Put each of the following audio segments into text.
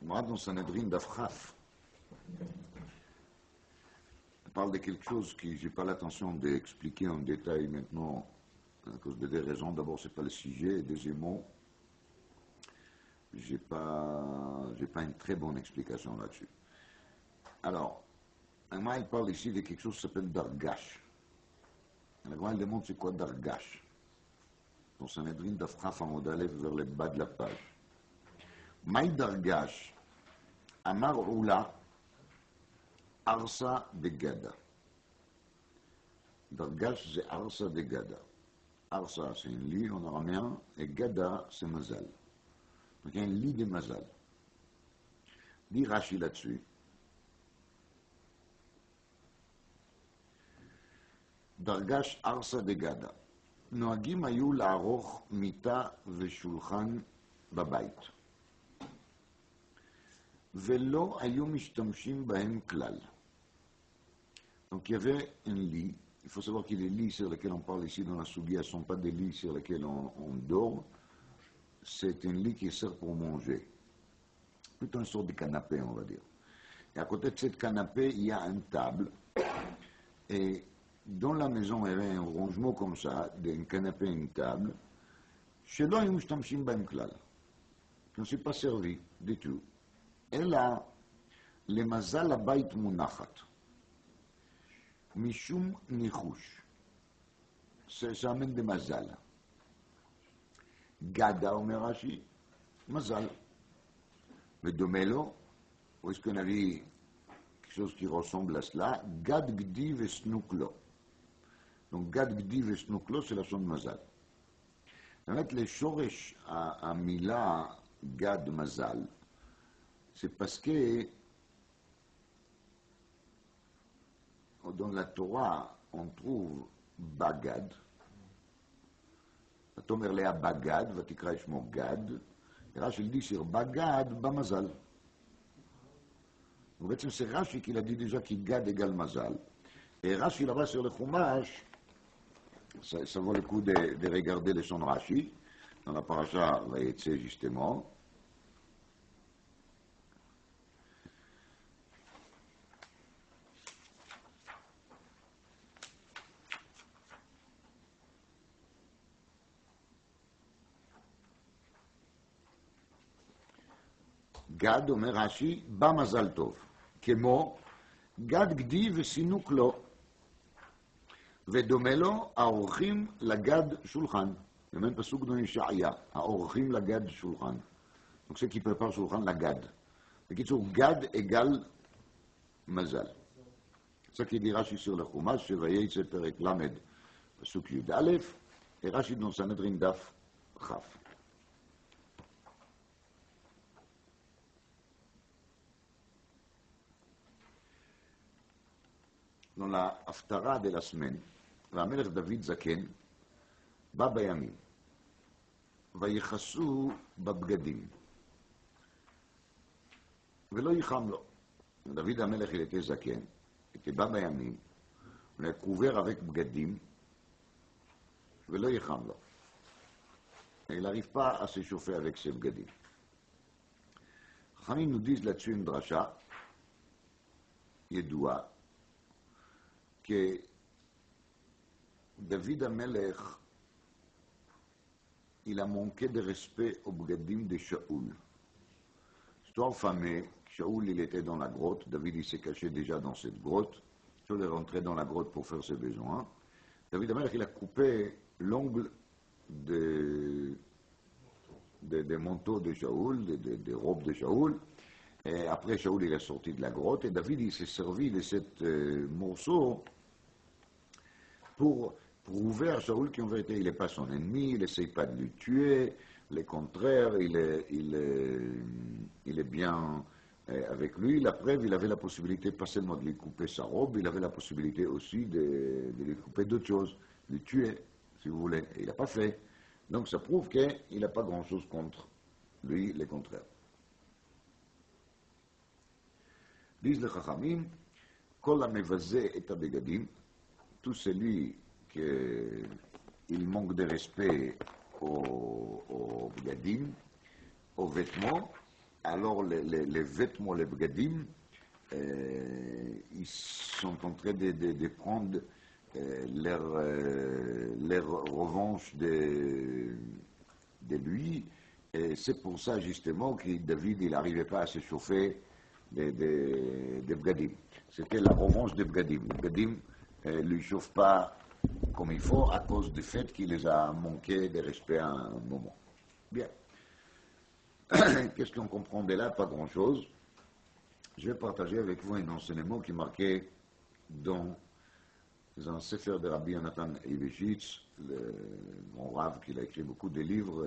Moi, dans Sanhedrin d'Afraf, on parle de quelque chose que je n'ai pas l'intention d'expliquer en détail maintenant, à cause de deux raisons. D'abord, ce n'est pas le sujet, et deuxièmement, je n'ai pas une très bonne explication là-dessus. Alors, moi, il parle ici de quelque chose qui s'appelle Dargash. Alors, il demande c'est quoi Dargash. Dans Sanhedrin d'Afraf, en modèle vers le bas de la page. Maï Dargash, Amar Oula, Arsa de Gada. Dargash, c'est Arsa de Gada. Arsa, c'est un lit en araméen, et Gada, c'est Mazal. Donc il y a un lit de Mazal. Dit Rashi là-dessus. Dargash Arsa de Gada. נוהגים היו לערוך מיטה ושולחן בבית. ולא היו משתמשים בהם כלל. Donc il y avait un lit. Il faut savoir que les lits sur lesquels on parle ici dans la Sougia ne sont pas des lits sur lesquels on dort. C'est un lit qui sert pour manger. Plutôt une sorte de canapé, on va dire. Et à côté de cette canapé, il y a une table. Et dans la maison, il y avait un rangement comme ça, d'un canapé et une table. Chez nous, ils משתמשים בהם כלל. On ne s'est pas servi du tout. אלא למזל הבית מונחת. משום ניחוש. Ça amène de mazal. Gada, אומר רש"י, מזל. ודומה לו, où est-ce qu'on a vu quelque chose qui ressemble à cela? Gad gdi vesnuklo. Donc Gad gdi vesnuklo, c'est la sonde mazal. באמת, לשורש המילה גד מזל, c'est parce que dans la Torah, on trouve Bagad. ותאמר לאה בגד, ותקרא שמו גד. רש"י dit sur Bagad, במזל. ובעצם c'est Rashi qui l'a dit déjà qui Gad égale Mazal. Et Rashi là-bas sur le Chumash, ça vaut le coup de regarder les sons de Rashi, dans la paracha Vayetze justement. גד, אומר רש"י, בא מזל טוב, כמו גד גדי וסינוק לו, ודומה לו האורחים לגד שולחן. באמת פסוק דון ישעיה, האורחים לגד שולחן. donc ceux qui préparent שולחן לגד. בקיצור, גד אגל מזל. זה כי dit רש"י sur le חומש, שויצא פרק ל' פסוק י"א, רש"י dans סנהדרין דף כ'. dans la haftara de la semaine, והמלך דוד זקן בא בימים, ויכסו בבגדים, ולא ייחם לו. דוד המלך il était זקן, était בא בימים, on est couvert avec בגדים, ולא ייחם לו. Et il n'arrive pas à se chauffer avec ses בגדים. חכמים nous disent là-dessus une dracha, ידועה, que David Amelech, il a manqué de respect au bgadim de Shaoul. Histoire fameuse, Shaoul il était dans la grotte, David il s'est caché déjà dans cette grotte, Shaoul est rentré dans la grotte pour faire ses besoins. David Amelech il a coupé l'ongle des manteaux de Shaoul, des robes de Shaoul, et après Shaoul il est sorti de la grotte, et David il s'est servi de cet morceau pour prouver à Shaoul qu'en vérité il n'est pas son ennemi, il n'essaye pas de le tuer, le contraire, il est bien avec lui. La preuve, il avait la possibilité pas seulement de lui couper sa robe, il avait la possibilité aussi de lui couper d'autres choses, de le tuer, si vous voulez, et il n'a pas fait. Donc ça prouve qu'il n'a pas grand-chose contre lui, le contraire. Disent les Chachamim, Kol המבזה את הבגדים, tout celui qu'il manque de respect aux bgadim, aux vêtements, alors les vêtements, les bgadim, ils sont en train de prendre leur revanche de lui. Et c'est pour ça justement que David il n'arrivait pas à se chauffer des bgadim. C'était la revanche des bgadim. Les bgadim ne lui chauffent pas comme il faut à cause du fait qu'il les a manqué de respect à un moment. Bien. Qu'est-ce qu'on comprend de là? Pas grand-chose. Je vais partager avec vous un enseignement qui est marqué dans un sefer de Rabbi Yonatan Eibeshitz, le grand rave qui a écrit beaucoup de livres,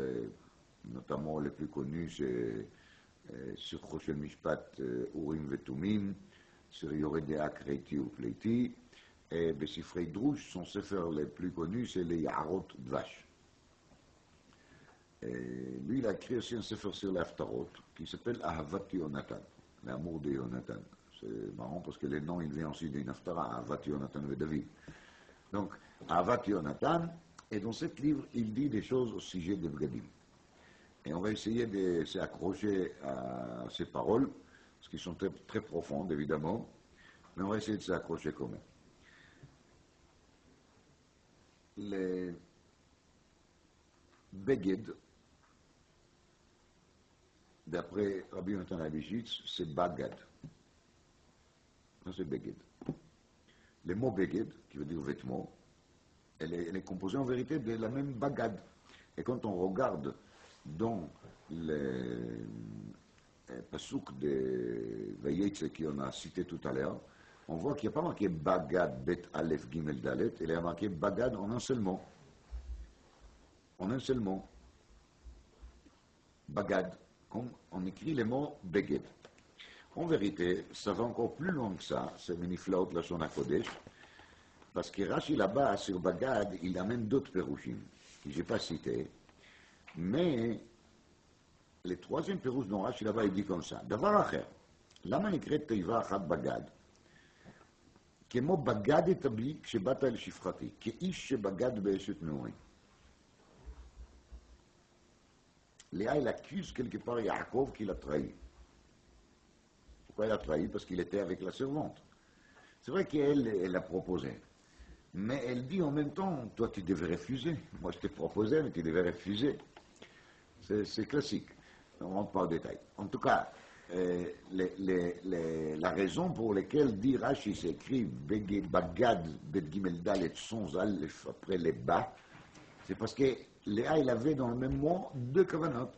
notamment le plus connu c'est sur Roshel Mishpat Urim Vetumim, sur Yoredea Kreiti ou Pleiti, et Besifrei Drush, son sefer le plus connu c'est les Yaharot Dvash. Et lui il a écrit aussi un sefer sur l'Aftarot qui s'appelle Ahavat Yonatan, l'amour de Yonatan. C'est marrant parce que le nom il vient aussi d'une Haftara, Ahavat Yonatan et David. Donc, Ahavat Yonatan, et dans ce livre, il dit des choses au sujet de Bgadim. Et on va essayer de s'accrocher à ces paroles, parce qu'elles sont très, très profondes, évidemment, mais on va essayer de s'accrocher quand même. Les Beged, d'après Rabbi Yonatan Eibeshitz, c'est Bagad. Ça, c'est Beged. Le mot Beged, qui veut dire vêtement, elle est composée en vérité de la même bagad. Et quand on regarde dans le pasuk de Vayetze qu'on a cité tout à l'heure, on voit qu'il n'y a pas marqué bagad, bet, aleph, gimel, dalet, il y a marqué bagad en un seul mot. En un seul mot. Bagad, comme on écrit les mots Beged. En vérité, ça va encore plus loin que ça, c'est Meniflaot Lashon HaKodesh, parce que Rashi là-bas, sur Bagad, il amène d'autres pérouchim, que je n'ai pas cités, mais le troisième pérouche dont Rashi là-bas, il dit comme ça, Davar Acher, lama nikret teiva achat Bagad, כמו בגדת בי כשבאת אל שפחתי, כאיש שבגד באשת נעורי. Léa, il accuse quelque part Yaakov qu'il a trahi. Pourquoi il a trahi? Parce qu'il était avec la servante. C'est vrai qu'elle elle a proposé. Mais elle dit en même temps, toi tu devais refuser. Moi je t'ai proposé, mais tu devais refuser. C'est classique. On ne rentre pas au détail. En tout cas, la raison pour laquelle dit Rashi s'écrit Bagad, Bet Gimel Dalet, sans Aleph après les bas, c'est parce que Léa, il avait dans le même mot deux kavanot.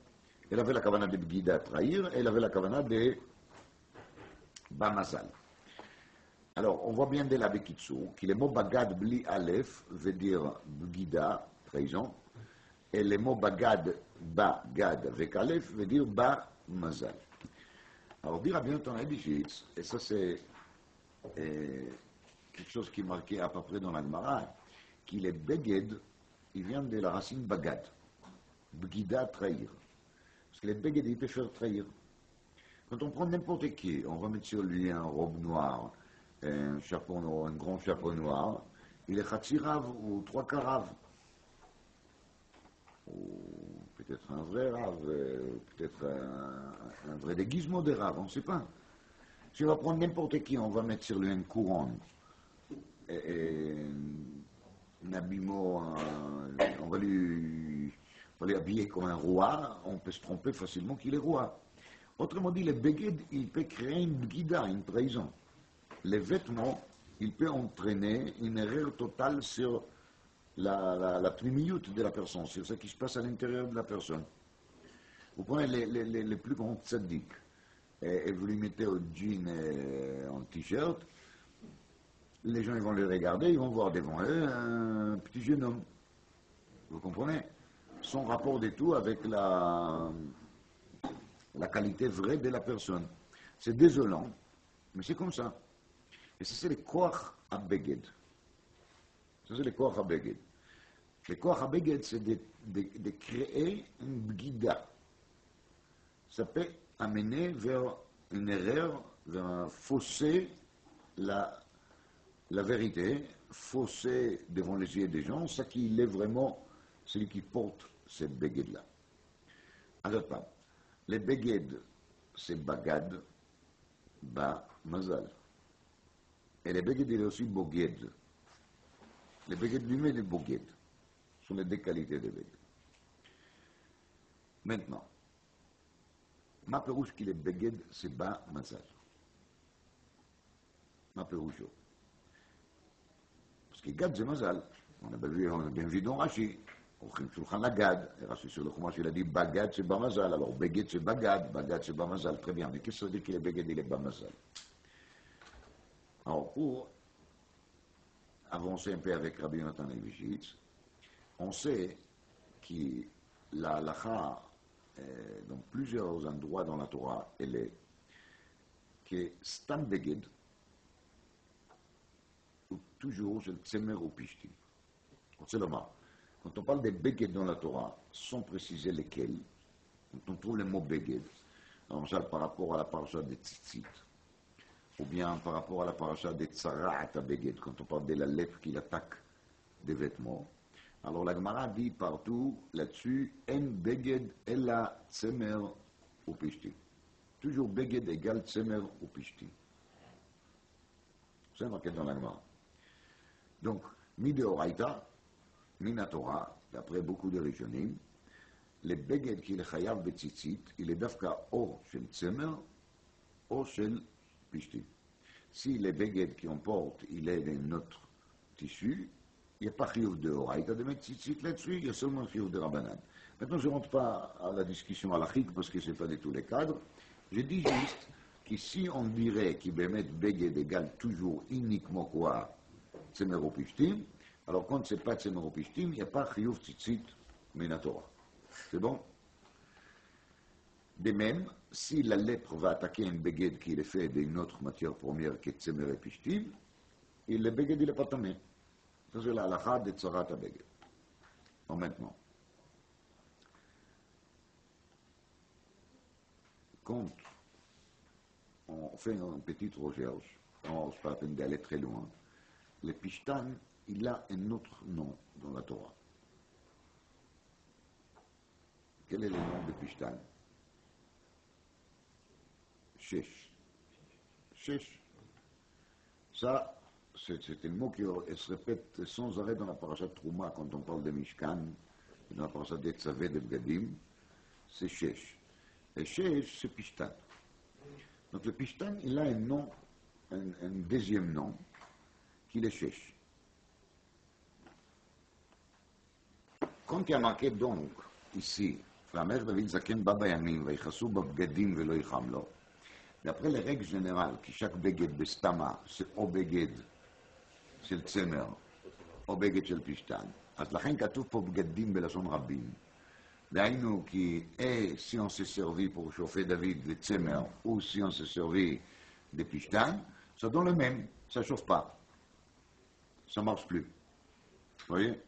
Elle avait la kavana de Bgida à trahir, et elle avait la kavana de Bamazal. Alors, on voit bien dès la Bekitsu que le mot Bagad Bli Aleph veut dire Bgida, trahison, et le mot Bagad Bagad avec Aleph veut dire Bamazal. Alors, dire à bien ton Eibeshitz, et ça c'est quelque chose qui est marqué à peu près dans la Gemara, qu'il est Beged, il vient de la racine Bagad, Bgida, trahir. Parce que les Beged, ils peuvent faire trahir. Quand on prend n'importe qui, on va mettre sur lui un robe noire, un chapeau noir, un grand chapeau noir, il est Khatsi Rav ou trois quarts Rav. Ou peut-être un vrai Rav, peut-être un vrai déguisement de Rav, on ne sait pas. Si on va prendre n'importe qui, on va mettre sur lui une couronne, un habillement, on va lui habiller comme un roi, on peut se tromper facilement qu'il est roi. Autrement dit, le Beged, il peut créer une bgida, une trahison. Les vêtements, il peut entraîner une erreur totale sur la pnimiyut de la personne, sur ce qui se passe à l'intérieur de la personne. Vous prenez les plus grands tzaddik, et vous lui mettez au jean et en t-shirt, les gens ils vont les regarder, ils vont voir devant eux un petit jeune homme. Vous comprenez? Sans rapport du tout avec la qualité vraie de la personne. C'est désolant, mais c'est comme ça. Et ça, c'est les koach ha-beged. Ça, c'est les koach ha-beged. Les koach ha-beged, c'est de créer une bgida. Ça peut amener vers une erreur, vers un fausser la vérité, fausser devant les yeux des gens, ça qui est vraiment celui qui porte cette beged-là. Alors, les beged c'est Bagad, Ba, Mazal. Et le Beged, il est aussi Boged. Le Beged lui-même, il est Boged. Ce sont les deux qualités de Beged. Maintenant, ma perouche qu'il est Beged, c'est Ba, Mazal. Ma perouche. Parce que Gad, c'est Mazal. On a bien vu dans Rashi. הולכים שולחן הגד, רש"י sur le חומש, il a dit Bagad c'est Bamazal, alors Beged c'est Bagad, Bagad c'est Bamazal, très bien, mais qu'est-ce que ça veut dire qu'il est Beged, il est Bamazal? Alors pour avancer un peu avec Rabbi Yonatan Levishitz, on sait que la halakha, dans plusieurs endroits dans la Torah, elle est que Stam Beged, ou toujours c'est le Tzemer ou Pishti. C'est le mal. Quand on parle des Beged dans la Torah, sans préciser lesquels, quand on trouve le mot Beged, par rapport à la paracha des Tzitzit, ou bien par rapport à la paracha des Tzara'at Beged, quand on parle de la lèpre qui attaque des vêtements, alors la Gemara dit partout là-dessus, En Beged ella Tzemer ou Pishti. Toujours Beged égale Tzemer ou Pishti. C'est marqué dans la Gemara. Donc, Mideoraita, Minatora, d'après beaucoup de Rishonim, le Beged qui est chayav betzitzit, il est d'afka ou shel tzemer, ou shel pishti. Si le Beged qui on porte, il est d'un autre tissu, il n'y a pas chiyuv de oraita de mettre tzitzit là-dessus, il y a seulement chiyuv de rabanan. Maintenant, je ne rentre pas à la discussion halachique parce que ce n'est pas de tous les cadres. Je dis juste que si on dirait qu'il va mettre Beged égale toujours uniquement quoi, tzemer ou pishtim, alors quand ce n'est pas Tzemer ou Pishtim, il n'y a pas Chiyuv Tzitzit Minatora. C'est bon? De même, si la lèpre va attaquer un Beged qui est fait d'une autre matière première que Tzemer et Pishtim, le Beged il n'est pas tamé. Ça c'est la halakha de Tzarat Beged. Bon, maintenant, quand on fait une petite recherche, on ne se pas la peine d'aller très loin, le Pishtan, il a un autre nom dans la Torah. Quel est le nom de Pishtan? Shesh. Shesh. Ça, c'est un mot qui se répète sans arrêt dans la parasha Trouma quand on parle de Mishkan, dans la parasha de Tzavé de Bgadim, c'est Shesh. Et Shesh, c'est Pishtan. Donc le Pishtan, il a un nom, un deuxième nom, qui est Shesh. Quand il y a marqué donc, ici, Flamer David Zaken Baba Yamim, Vaichassou Babgadim Velo Yichamlo, d'après les règles générales, qui chaque Beged Bestama, c'est au Beged, c'est le Tzemer, au Beged של פשטן, אז לכן כתוב פה בגדים בלשון רבים. דהיינו כי si on s'est servi pour chauffer David de Tzemer, ou si on s'est servi de פשטן, ça donne le même, ça ne chauffe pas. Ça ne marche plus. Vous voyez?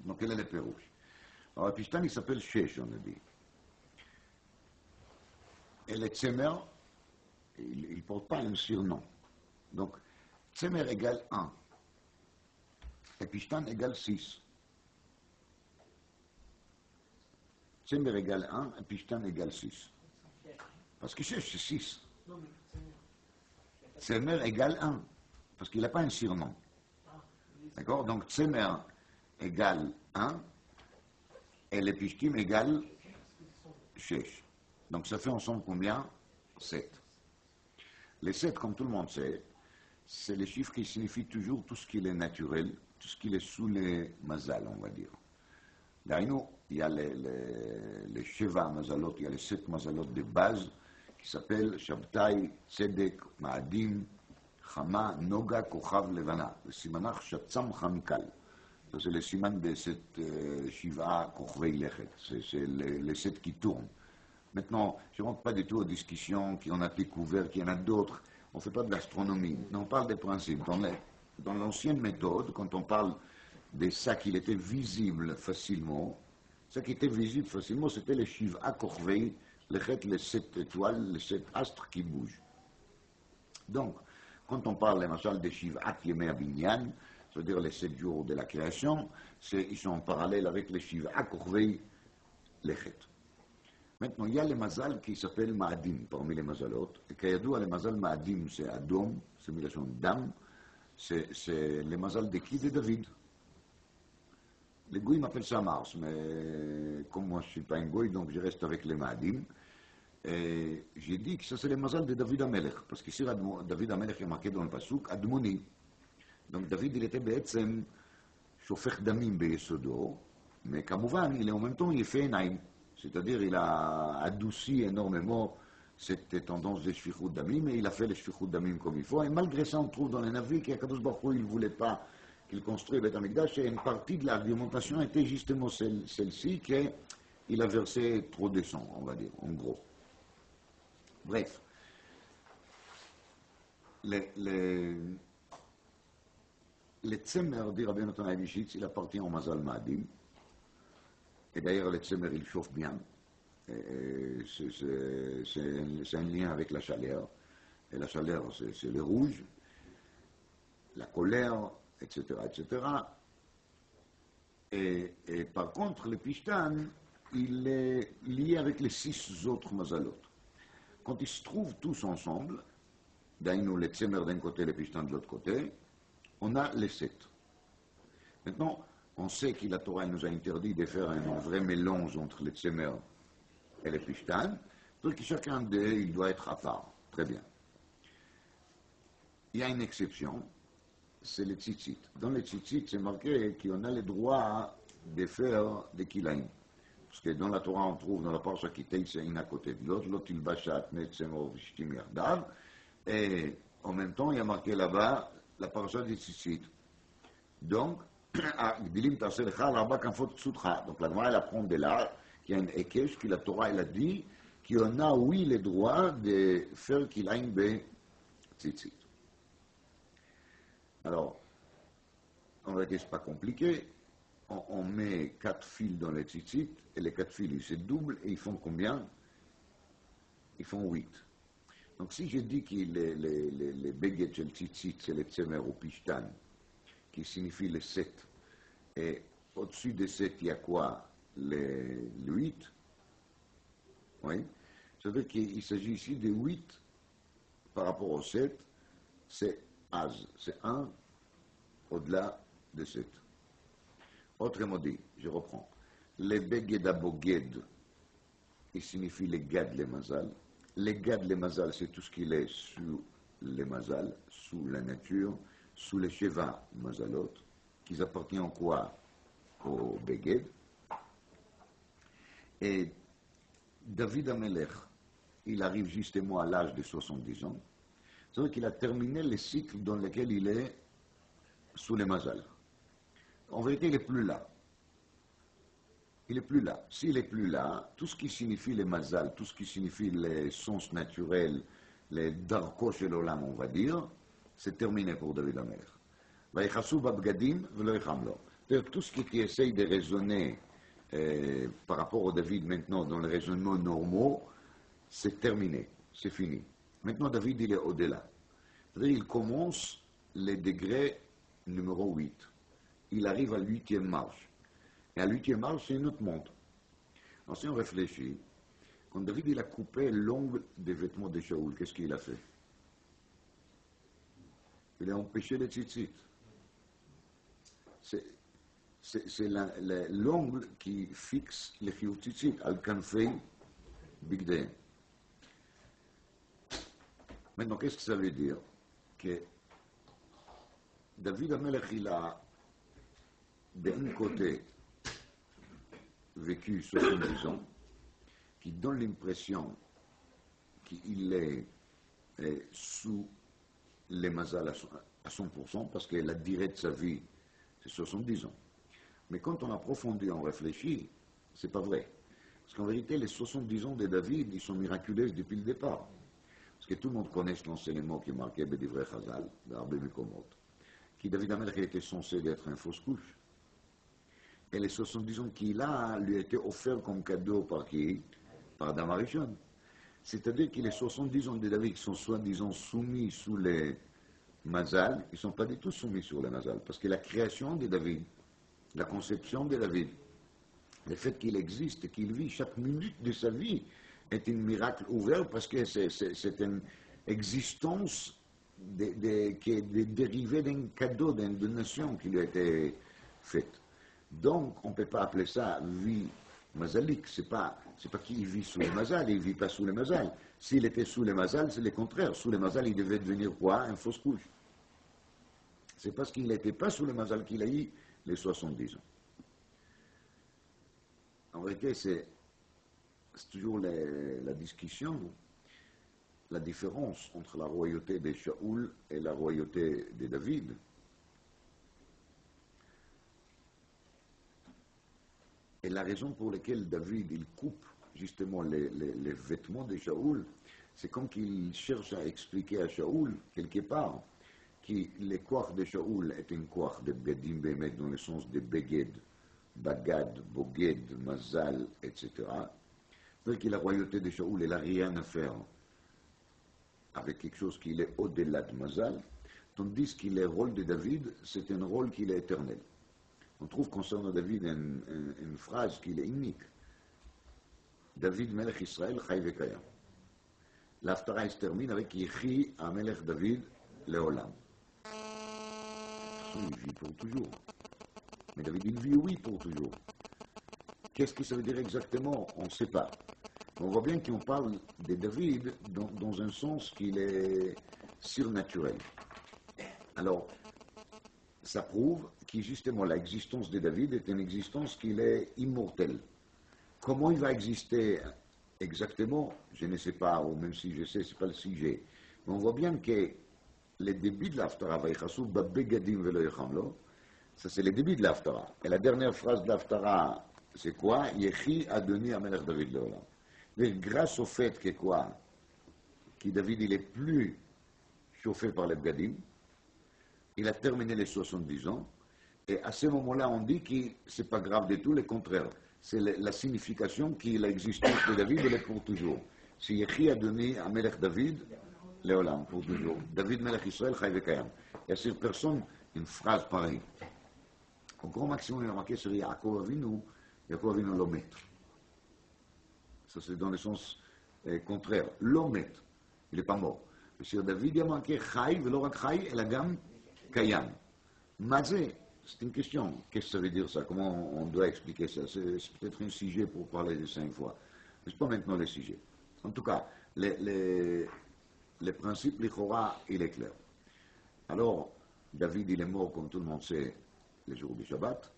Donc, quel est le pérouche? Alors, le Pishtan, il s'appelle Shesh, on a dit. Et le Tzemer, il ne porte pas un surnom. Donc, Tzemer égale 1. Et Pishtan égale 6. Tzemer égale 1 et Pishtan égale 6. Parce que Shesh, c'est 6. Tzemer égale 1. Parce qu'il n'a pas un surnom. D'accord? Donc, Tzemer égale 1 et le Pishtim égale 6. Donc ça fait ensemble combien? 7. Les 7, comme tout le monde sait, c'est les chiffres qui signifient toujours tout ce qui est naturel, tout ce qui est sous les mazal, on va dire. D'ailleurs, il y a les Sheva mazalot, il y a les 7 mazalot de base qui s'appellent Shabtai, Tzedek, Ma'adim, Chama, Noga, Kochav, Levana. Le simanach Shatzam Chamkal. Ça, c'est le siman de cette Shiva Kochvei Lechet. C'est les 7 qui tournent. Maintenant, je ne rentre pas du tout aux discussions qu'on a découvert, qu'il y en a d'autres. On ne fait pas de l'astronomie. On parle des principes. Dans l'ancienne méthode, quand on parle de ça qui était visible facilement, ça qui était visible facilement, c'était les Shiva Kochvei Lechet, les 7 étoiles, les 7 astres qui bougent. Donc, quand on parle, les des Shiva Yemei Abinyan, c'est-à-dire les 7 jours de la création, ils sont en parallèle avec les Shiva Kochvei Lechet. Maintenant, il y a les mazal qui s'appellent Ma'adim parmi les mazalot. Et Kayadou, les mazal Ma'adim, c'est Adom, c'est Milachon Dam, c'est les mazal de qui? De David. Les Goïs m'appellent ça Mars, mais comme moi je ne suis pas un Goï, donc je reste avec les Ma'adim. Et j'ai dit que ça c'est les mazal de David Amelech, parce qu'ici David Amelech est marqué dans le Passouk, Admoni. Donc David, il était בעצם שופך דמים ביסודו, mais כמובן, il est en même temps, il fait עיניים. C'est-à-dire, il a adouci énormément cette tendance de shfichut damim, mais il a fait le shfichut damim comme il faut. Et malgré ça, on trouve dans les Navi qu'Akadosh Baruch Hu, il ne voulait pas qu'il construise Beth Amikdash, et une partie de l'argumentation était justement celle-ci, qu'il a versé trop de sang, on va dire, en gros. Bref. Le Tzemer, dit Rabbi Natan Aïvishitz, il appartient au Mazal Ma'adim. Et d'ailleurs, le Tzemer, il chauffe bien. C'est un lien avec la chaleur. Et la chaleur, c'est le rouge, la colère, etc., etc. Et par contre, le Pishtan, il est lié avec les 6 autres Mazalot. Quand ils se trouvent tous ensemble, d'ailleurs, le Tzemer d'un côté, le Pishtan de l'autre côté, on a les 7. Maintenant, on sait que la Torah nous a interdit de faire un vrai mélange entre les Tzemer et les Pishtan, donc chacun d'eux, il doit être à part. Très bien. Il y a une exception, c'est les Tzitzit. Dans les Tzitzit, c'est marqué qu'on a le droit de faire des Kilaim. Parce que dans la Torah, on trouve dans la Parasha Kitei, c'est une à côté de l'autre, l'autre il bachat, netzemor, vishtim yardav, et en même temps, il y a marqué là-bas la Parasha des Tzitzit. Donc, donc la Gemara elle apprend de là qu'il y a un Ekesh, que la Torah elle a dit qu'on a oui le droit de faire Kilaim be Tzitzit. Alors, en réalité c'est pas compliqué, on met 4 fils dans les Tzitzit et les 4 fils ils se doublent et ils font combien? Ils font 8. Donc si je dis que les Beged shel Tzitzit c'est les Tzemer ou Pishtan qui signifie les 7. Et au-dessus des 7, il y a quoi? Le 8. Oui. Ça veut dire qu'il s'agit ici de 8 par rapport au 7. C'est Az. C'est 1 au-delà de 7. Autrement dit, je reprends. Les Beged Aboged, il signifie les Gad, les Mazal. Les Gad, les Mazal, c'est tout ce qu'il est sous les Mazal, sous la nature, sous les Sheva Mazalot, qui appartiennent en quoi? Au Beged. Et David Amelech, il arrive justement à l'âge de 70 ans. C'est-à-dire qu'il a terminé le cycle dans lequel il est sous les Mazal. En vérité, il n'est plus là. Il n'est plus là. S'il n'est plus là, tout ce qui signifie les Mazal, tout ce qui signifie les sens naturels, les Darko shel Olam, on va dire, c'est terminé pour David Amelech. Tout ce qui essaye de raisonner par rapport au David maintenant dans les raisonnements normaux, c'est terminé, c'est fini. Maintenant, David, il est au-delà. C'est-à-dire, il commence les degrés numéro 8. Il arrive à l'huitième marche. Et à l'huitième marche, c'est un autre monde. Alors, si on réfléchit, quand David il a coupé l'ongle des vêtements de Shaoul, qu'est-ce qu'il a fait? Il a empêché les tzitzit. C'est l'ongle qui fixe les tzitzit, al-kanfei bigdei. Maintenant, qu'est-ce que ça veut dire? Que David Amelech, il a d'un côté vécu 70 ans, qui donne l'impression qu'il est sous les mazal à 100%, parce que la durée de sa vie, c'est 70 ans. Mais quand on approfondit, on réfléchit, c'est pas vrai. Parce qu'en vérité, les 70 ans de David, ils sont miraculeux depuis le départ. Parce que tout le monde connaît l'enseignement qui est marqué B'divrei Chazal, d'Arbe Mekomot, qui David Amelech était censé être un fausse couche. Et les 70 ans qu'il a lui étaient offerts comme cadeau par qui? Par Adam Arishon. C'est-à-dire que les 70 ans de David qui sont soi-disant soumis sous les Mazal, ils ne sont pas du tout soumis sur les Mazal. Parce que la création de David, la conception de David, Le fait qu'il existe et qu'il vit chaque minute de sa vie est un miracle ouvert parce que c'est une existence qui est dérivée d'un cadeau, d'une donation qui lui a été faite. Donc, on ne peut pas appeler ça vie mazalique. C'est pas qu'il vit sous les mazal, il ne vit pas sous les mazal. S'il était sous les mazal, c'est le contraire. Sous les mazal, il devait devenir quoi? Un fausse couche. C'est parce qu'il n'était pas sous les mazal qu'il a eu les 70 ans. En vérité, c'est toujours la discussion, la différence entre la royauté de Shaoul et la royauté de David. Et la raison pour laquelle David il coupe justement les vêtements de Shaoul, c'est comme qu'il cherche à expliquer à Shaoul, quelque part, que les koach de Shaoul est un koach de Begadim Behemet dans le sens de Beged, Bagad, Boged, Mazal, etc. C'est-à-dire que la royauté de Shaoul, elle n'a rien à faire avec quelque chose qui est au-delà de Mazal, tandis que le rôle de David, c'est un rôle qui est éternel. On trouve concernant David une phrase qui est unique. David Melech Israël, Chai Vekayam. L'Haftara se termine avec Yechi Amelech David Leolam. Il vit pour toujours. Mais David, il vit, oui, pour toujours. Qu'est-ce que ça veut dire exactement? On ne sait pas. On voit bien qu'on parle de David dans un sens qu'il est surnaturel. Alors, ça prouve que justement l'existence de David est une existence qui est immortelle. Comment il va exister exactement, je ne sais pas, ou même si je sais, ce n'est pas le sujet. Mais on voit bien que le début de l'Haftara, ça c'est le début de l'Haftara. Et la dernière phrase de l'Haftara, c'est quoi? Yechi Adoni Amelech David Leolam. Grâce au fait que quoi? Que David il est plus chauffé par les Bgadim, il a terminé les 70 ans, et à ce moment-là, on dit que ce n'est pas grave du tout, le contraire. C'est la signification que l'existence de David, elle est pour toujours. Si Yechi a donné à Melech David, Léolam, pour toujours. David Melech Israël, Chai Vekayam. Il y a sur personne une phrase pareille. Au grand maximum, il a marqué sur Yaakov Avinu l'Omet. Ça, c'est dans le sens contraire. L'Omet, il n'est pas mort. Sur David, il a marqué Chai, Velorak Chai, El Agam Kayam. Mazé, c'est une question. Qu'est-ce que ça veut dire ça? Comment on doit expliquer ça? C'est peut-être un sujet pour parler de 5 fois. Mais ce n'est pas maintenant le sujet. En tout cas, le principe, l'Ichora, il est clair. Alors, David, il est mort, comme tout le monde sait, le jour du Shabbat.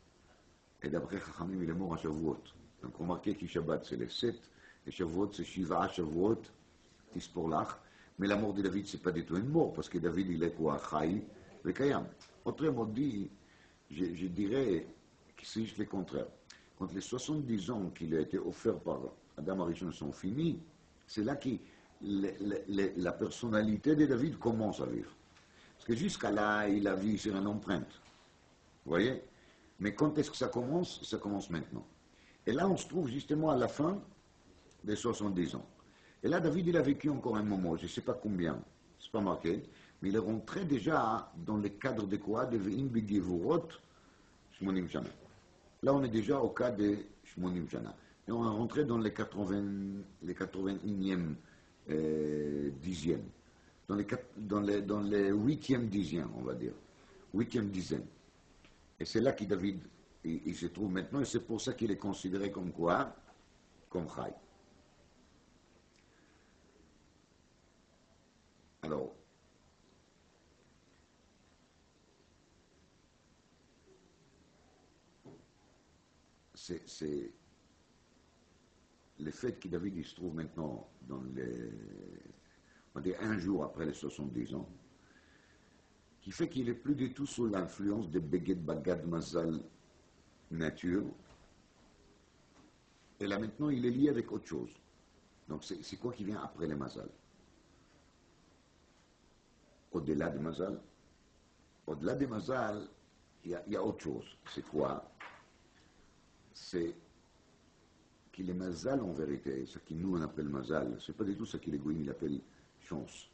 Et d'après Chachamim, il est mort à Shavuot. Donc, remarquez que Shabbat, c'est les 7. Et Shavuot, c'est Shiva, Shavuot, Tisporlach. Mais la mort de David, ce n'est pas du tout une mort, parce que David, il est quoi? Chai, Vekayam. Autrement dit, je dirais que c'est juste le contraire. Quand les 70 ans qu'il a été offerts par Adam Arishon sont finis, c'est là que la personnalité de David commence à vivre. Parce que jusqu'à là, il a vécu sur une empreinte. Vous voyez? Mais quand est-ce que ça commence? Ça commence maintenant. Et là, on se trouve justement à la fin des 70 ans. Et là, David, il a vécu encore un moment, je ne sais pas combien, c'est pas marqué, mais il est rentré déjà dans le cadre de quoi? De Ve'im Begevurot Shmonim Shana. Là, on est déjà au cas de Shmonim Shana. Et on est rentré dans les 81e dixième. Dans les 8e dixième, on va dire. 8e dizaine. Et c'est là que David il se trouve maintenant, et c'est pour ça qu'il est considéré comme quoi? Comme Chai. Alors, c'est le fait que David il se trouve maintenant dans on va dire un jour après les 70 ans, qui fait qu'il n'est plus du tout sous l'influence de Beged Bagad Mazal nature. Et là maintenant, il est lié avec autre chose. Donc c'est quoi qui vient après les Mazal? Au-delà de Mazal? Au-delà de Mazal, il y a autre chose. C'est quoi? C'est que les Mazal en vérité, ce que nous on appelle Mazal, c'est pas du tout ce que les Goïms appellent chance.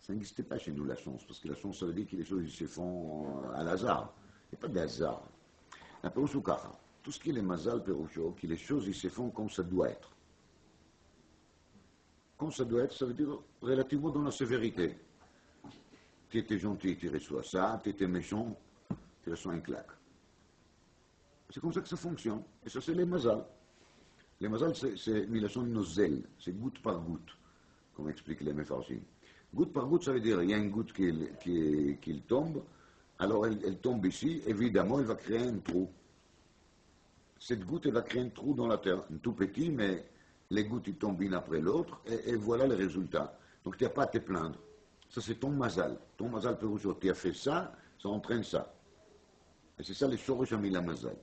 Ça n'existait pas chez nous la chance, parce que la chance, ça veut dire que les choses se font à l'hasard. Il n'y a pas de hasard. La Pérouche ou Kacha. tout ce qui est les mazal perusho, que les choses ils se font comme ça doit être. Comme ça doit être, ça veut dire relativement dans la sévérité. Tu étais gentil, tu reçois ça, tu étais méchant, tu reçois une claque. C'est comme ça que ça fonctionne. Et ça, c'est les mazal. Les mazal, c'est milation nozel, c'est goutte par goutte, comme expliquent les méfarchim. Goutte par goutte, ça veut dire il y a une goutte qui tombe, alors elle tombe ici, évidemment, elle va créer un trou. Cette goutte, elle va créer un trou dans la terre, un tout petit, mais les gouttes, ils tombent une après l'autre, et voilà le résultat. Donc, tu n'as pas à te plaindre. Ça, c'est ton mazal. Ton mazal perusho, tu as fait ça, ça entraîne ça. Et c'est ça les shorosh la mazal.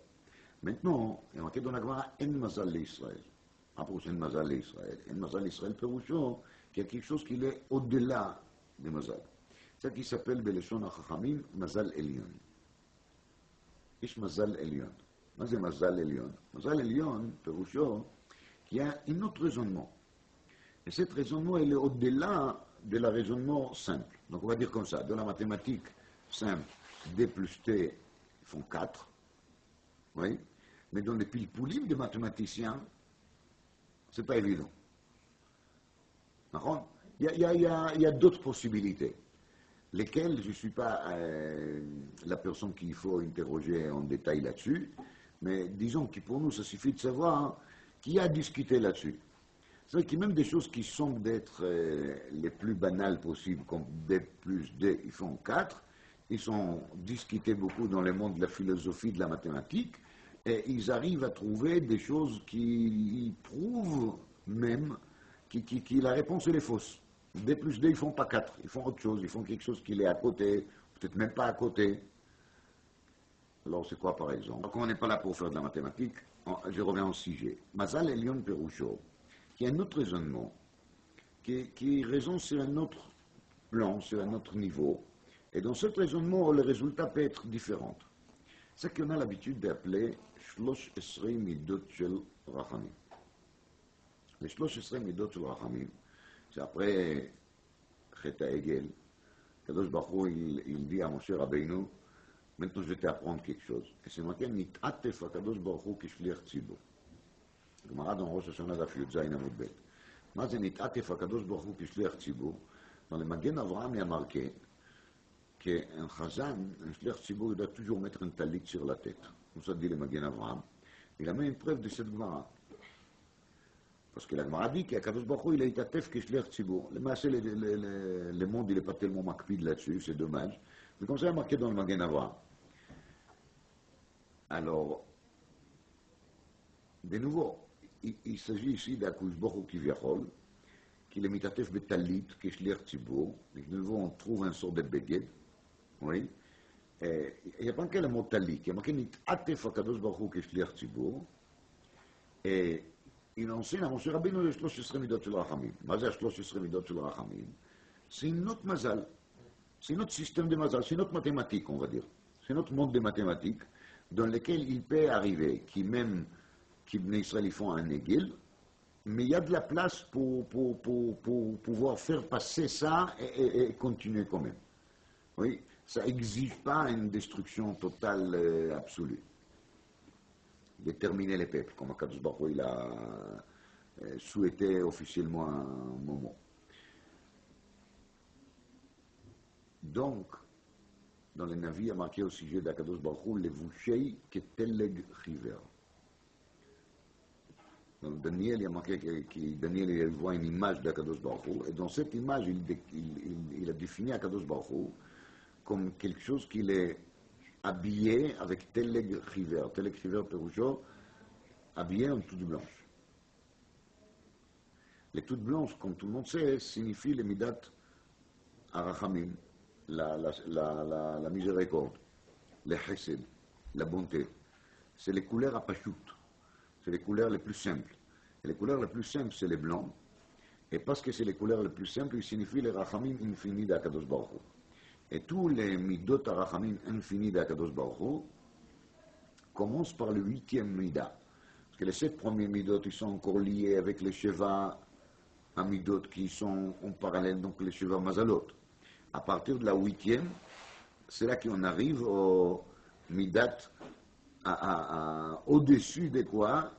Maintenant, il y a marqué dans la Gemara, en mazal l'Israël. Après, c'est en mazal l'Israël. En mazal l'Israël perusho, qu'il y a quelque chose qui est au-delà de mazal. C'est ça qui s'appelle, בלשון החכמים, mazal elyon. יש mazal elyon. מה זה מזל עליון? מזל עליון, פירושו, qu'il y a un autre raisonnement. Et cet raisonnement, il est au-delà de la raisonnement simple. Donc on va dire comme ça, dans la mathématique simple, D plus T font 4, oui, mais dans les pilpoulim des mathématiciens, c'est pas évident. Il y a d'autres possibilités, lesquelles je ne suis pas la personne qu'il faut interroger en détail là-dessus, mais disons que pour nous, ça suffit de savoir qu'il y a à discuter là-dessus. C'est vrai qu'il y a même des choses qui semblent d'être les plus banales possibles, comme D plus D, ils font 4, ils sont discutés beaucoup dans le monde de la philosophie, de la mathématique, et ils arrivent à trouver des choses qui prouvent même que la réponse elle est fausse. D plus D, ils font pas 4, ils font autre chose, ils font quelque chose qui est à côté, peut-être même pas à côté. Alors c'est quoi par exemple? Donc on n'est pas là pour faire de la mathématique, je reviens au sujet. Mazal Elion Perusho, qui est un autre raisonnement, qui raisonne sur un autre plan, sur un autre niveau. Et dans ce raisonnement, le résultat peut être différent. C'est qu'on a l'habitude d'appeler Shlosh Esrei Midot Shel Rachamim. Les Shlosh Esrei Midot Shel Rachamim, c'est après Chet HaEgel, Kadosh Baruch Hu, il dit à Moshe Rabbeinu, maintenant je vais t'apprendre quelque chose. Et c'est marqué, Nit'atef HaKadosh Baruch Hu Kishliach Tzibur. גמרא dans ראש השנה דף י"ז עמוד ב'. מה זה נתעטף הקדוש ברוך הוא כשליח ציבור? Dans le Magen Avraham, il y a marqué qu'un chazan, un shliach tzibur, il doit toujours mettre un talit sur la tête. Comme ça dit le Magen Avraham. Il a mis une preuve de cette Gemara. Parce que la Gemara dit qu'Akadosh Baruch Hu, il a été atef que shliach tzibur. Le monde, il n'est pas tellement makpid là-dessus, c'est dommage. Mais comme ça, il y a marqué dans le Magen Avraham. Alors, de nouveau, il s'agit ici d'Akadosh Baruch Hu Kivyachol, qu'il est mitatef betalit, que shliach tzibur. De nouveau, on trouve un sort de beged. Oui. Il n'y a pas que le mot talit, il y a marqué nit'atef HaKadosh Baruch Hu כשליח ציבור, et il enseigne à Moshe Rabbeinu les 13 midot של רחמים. מה זה ה-13 midot של רחמים? C'est notre mazal, c'est notre système de mazal, c'est notre mathématique, on va dire. C'est notre monde de mathématiques dans lequel il peut arriver, qui même, qui Bnei Israël font un égil, mais il y a de la place pour pouvoir faire passer ça et continuer quand même. Oui. Ça n'exige pas une destruction totale absolue. Déterminer les peuples, comme Akadosh Baruch Hu il a souhaité officiellement à un moment. Donc, dans les navires, il y a marqué au sujet d'Akadosh Baruch Hu, le vouchei keteleg chiver. Dans Daniel, il y a marqué que Daniel il voit une image d'Akadosh Baruch Hu, et dans cette image, il a défini Akadosh Baruch Hu comme quelque chose qu'il est habillé avec Teleg Chiver. Teleg Chiver Perusho, habillé en toute blanche. Les toutes blanches, comme tout le monde sait, signifient les midat arachamim, la miséricorde, le chesed, la bonté. C'est les couleurs apachoutes, c'est les couleurs les plus simples. Et les couleurs les plus simples, c'est les blancs. Et parce que c'est les couleurs les plus simples, ils signifient les rachamim infinis d'Akadosh Baruch Hu. Et tous les midot arachamim infinis d'Akadosh Baruch Hu commencent par le 8e mida. Parce que les 7 premiers midot, ils sont encore liés avec les sheva amidot qui sont en parallèle, donc les sheva mazalot. À partir de la 8e, c'est là qu'on arrive au midat au-dessus de quoi?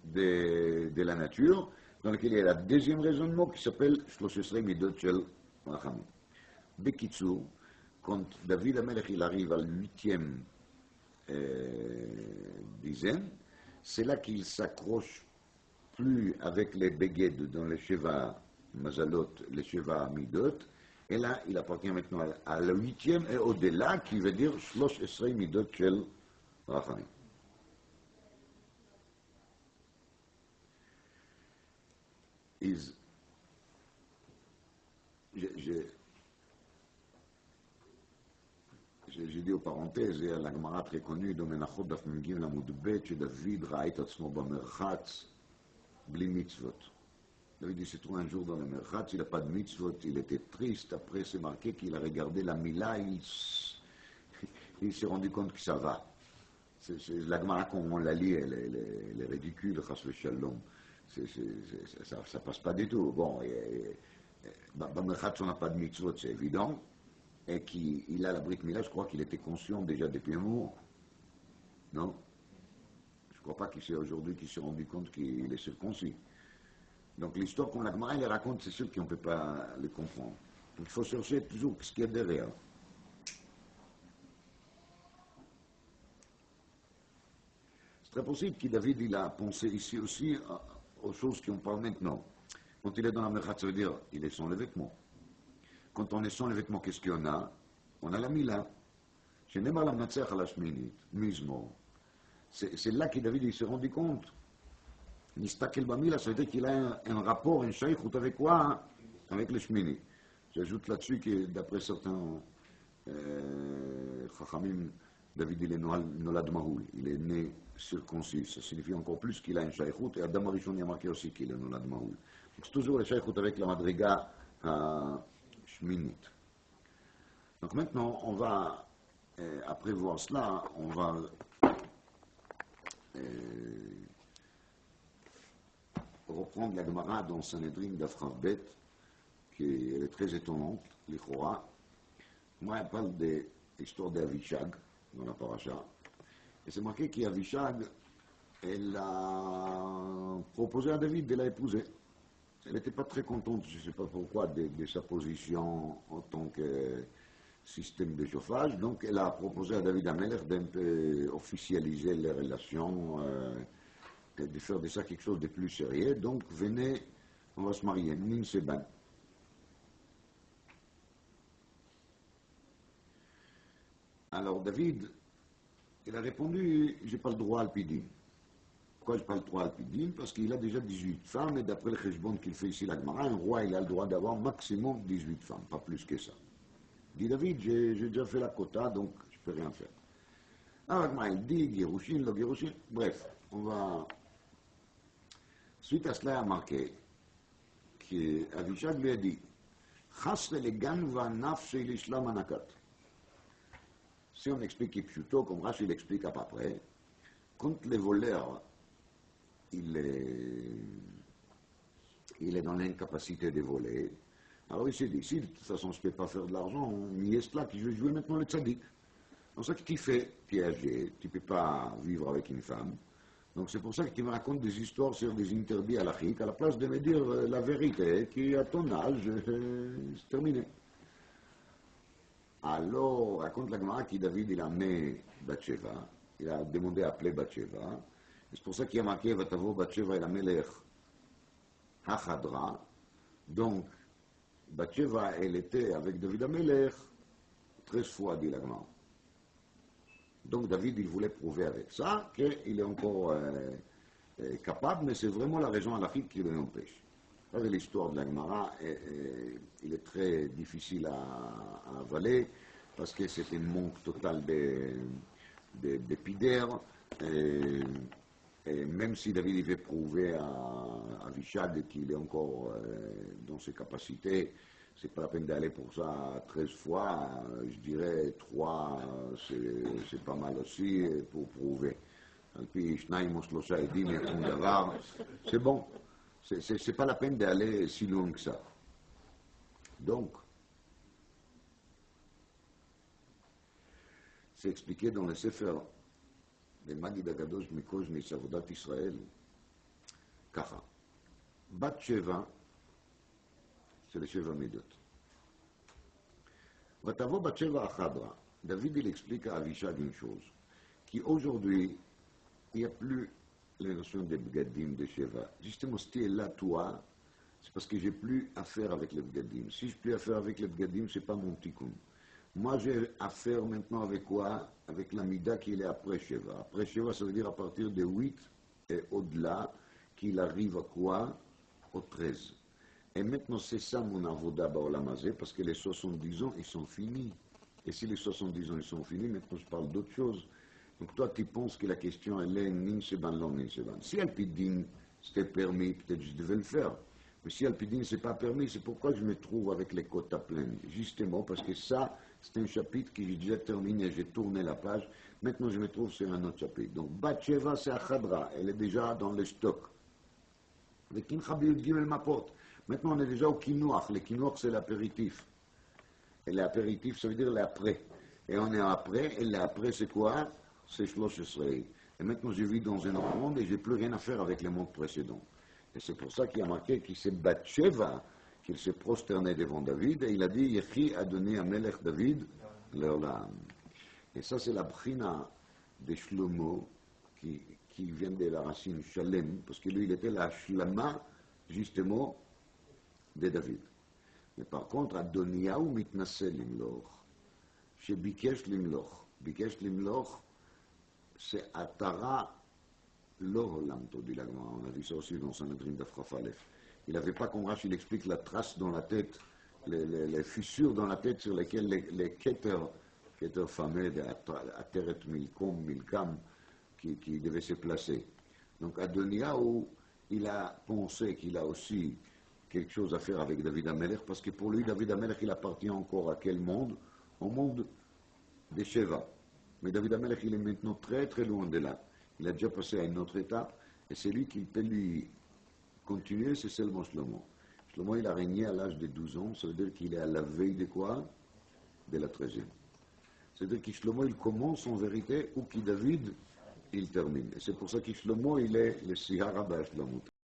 De la nature, dans lequel il y a la deuxième raisonnement qui s'appelle Shloshesrei Midot Shel Rachamim. Bekitsour, quand David Amelech il arrive à l'huitième dizaine, c'est là qu'il s'accroche plus avec les Beged dans les Sheva Mazalot, les Sheva Midot, et là il appartient maintenant à la huitième et au-delà, qui veut dire Shlosh Esrei Midot Shel Rachamim. J'ai dit aux parenthèses, il y a la Gemara très connue de Menachot Daf Mengim Lamoud Bet, David ra'et atzmo b'merchatz bli mitzvot. David s'est trouvé un jour dans le merchatz, il n'a pas de mitzvot, il était triste. Après, c'est marqué qu'il a regardé la Mila, il s'est rendu compte que ça va. La Gemara, quand on la lit, elle est ridicule, chas v'shalom. Ça passe pas du tout. Bon, b'merchatz, on n'a pas de mitzvot, c'est évident. Et qu'il a la Brit Mila, je crois qu'il était conscient déjà depuis un moment. Non? Je ne crois pas qu'il s'est aujourd'hui qu'il s'est rendu compte qu'il est circoncis. Donc l'histoire qu'on la Gemara les raconte, c'est sûr qu'on ne peut pas le comprendre. Donc il faut chercher toujours ce qu'il y a derrière. C'est très possible que David il a pensé ici aussi aux choses qu'on parle maintenant. Quand il est dans la Merchat, ça veut dire il est sans les vêtements. Quand on est sans les vêtements, qu'est-ce qu'on a? On a la Mila. C'est là que David il s'est rendu compte. Nistakel Bamila, ça veut dire qu'il a un rapport, un shaykhout avec quoi? Avec le Shmini. J'ajoute là-dessus que d'après certains Chachamim, David il est Nolad Mahoul, il est né circoncis. Ça signifie encore plus qu'il a un shaykhout, et Adam Arishon y a marqué aussi qu'il est Nolad Mahoul. Donc c'est toujours le shaykhout avec la Madriga Shminit. Donc maintenant, on va, après voir cela, on va reprendre la Gemara dans Sanhedrin d'Afrav Bet, qui est très étonnante, l'Ichora. Moi, elle parle de l'histoire d'Avishag, dans la paracha. Et c'est marqué qu'Avishag, elle a proposé à David de la épouser. Elle n'était pas très contente, je ne sais pas pourquoi, de sa position en tant que système de chauffage. Donc, elle a proposé à David Amelech d'un peu officialiser les relations, de faire de ça quelque chose de plus sérieux. Donc, venez, on va se marier, Min Seban. Alors, David, il a répondu, j'ai pas le droit à le pidin. Pourquoi je n'ai pas le droit à le pidin? Parce qu'il a déjà 18 femmes, et d'après le cheshbon qu'il fait ici, la Gemara, un roi, il a le droit d'avoir maximum 18 femmes, pas plus que ça. Dit David, j'ai déjà fait la quota, donc je ne peux rien faire. Alors, la Gemara, il dit, Gerushin, le Gerushin, bref, on va... Suite à cela, il a marqué qu'Avishag lui a dit, Chasre le gan va naf shel ishlam anakat. Si on explique Ipshuto, comme Rashi l'explique à peu près, quand le voleur il est dans l'incapacité de voler, alors il s'est dit, si de toute façon je ne peux pas faire de l'argent, il est là que je vais jouer maintenant le tzaddik. Donc ça que tu fais, tu es âgé, tu ne peux pas vivre avec une femme. Donc c'est pour ça que tu me racontes des histoires sur des interdits halachiques, à la place de me dire la vérité, qui à ton âge, c'est terminé. Alors, raconte la Gemara que David il a amené Bathsheba, il a demandé à appeler Bathsheba, c'est pour ça qu'il y a marqué Vatavo Bathsheba el Amelech Hachadra. Donc, Bathsheba, elle était avec David Amelech 13 fois, dit la Gemara. Donc, David, il voulait prouver avec ça qu'il est encore capable, mais c'est vraiment la raison halachique qui l'empêche. L'histoire de la Gemara, il est très difficile à avaler parce que c'est un manque total d'épidère. Et même si David veut prouver à Avishag qu'il est encore dans ses capacités, c'est pas la peine d'aller pour ça 13 fois. Je dirais 3, c'est pas mal aussi pour prouver. C'est bon. C'est pas la peine d'aller si loin que ça. Donc, c'est expliqué dans le Sefer במגיד הקדוש מקוז'ניץ, עבודת ישראל, ככה, בת שבע, c'est les שבע מידות. ותבוא בת שבע החדרה. David, il explique à Avishag une chose, qu'aujourd'hui, il n'y a plus les notions de bgadim, de sheva. Justement, si tu es là, toi, c'est parce que j'ai plus à faire avec les bgadim. Si je n'ai plus à faire avec les bgadim, ce n'est pas mon tikkun. Moi, j'ai à faire maintenant avec quoi? Avec la mida qui est après sheva. Après sheva, ça veut dire à partir de 8 et au-delà, qu'il arrive à quoi? Au 13. Et maintenant, c'est ça mon avoda ba'olam hazeh, parce que les 70 ans, ils sont finis. Et si les 70 ans, ils sont finis, maintenant, je parle d'autre chose. Donc toi, tu penses que la question, elle est nin seban, non nin seban. Si Alpidin, c'était permis, peut-être je devais le faire. Mais si Alpidin, c'est pas permis, c'est pourquoi je me trouve avec les quotas pleines. Justement, parce que ça, c'est un chapitre que j'ai déjà terminé, j'ai tourné la page. Maintenant, je me trouve sur un autre chapitre. Donc, Batsheva, c'est Achadra, elle est déjà dans le stock. Le Kincha Biyud Gimel Mapot. Maintenant, on est déjà au Kinouach. Le Kinouach, c'est l'apéritif. Et l'apéritif, ça veut dire l'après. Et on est après, et l'après, c'est quoi? C'est Shlosh Esrei. Et maintenant, je vis dans un autre monde et je n'ai plus rien à faire avec les mondes précédents. Et c'est pour ça qu'il a marqué qu'il s'est Batsheva, qu'il s'est prosterné devant David, et il a dit, Yechi a donné à Melech David l'Olam. Et ça, c'est la brina de Shlomo, qui vient de la racine Shalem, parce que lui, il était la Shlama, justement, de David. Mais par contre, Adoniyahu mitnasseh limloch, chez Bikesh limloch. Bikesh limloch, c'est Atara Loholam, dit la Gemara. On a vu ça aussi dans Sanhedrin d'Afraf Aleph. Il n'avait pas, comme Rashi, il explique la trace dans la tête, les fissures dans la tête sur lesquelles les keter fameux de Ateret Milkam, qui devaient se placer. Donc Adoniyahu, il a pensé qu'il a aussi quelque chose à faire avec David Amelech, parce que pour lui, David Amelech, il appartient encore à quel monde? Au monde des Sheva. Mais David Amelech, il est maintenant très très loin de là. Il a déjà passé à une autre étape, et c'est lui qui peut lui continuer, c'est seulement Shlomo. Shlomo, il a régné à l'âge de 12 ans, ça veut dire qu'il est à la veille de quoi? De la 13e. C'est-à-dire que Shlomo, il commence en vérité, ou que David, il termine. Et c'est pour ça que Shlomo, il est le Sihara Shlomo.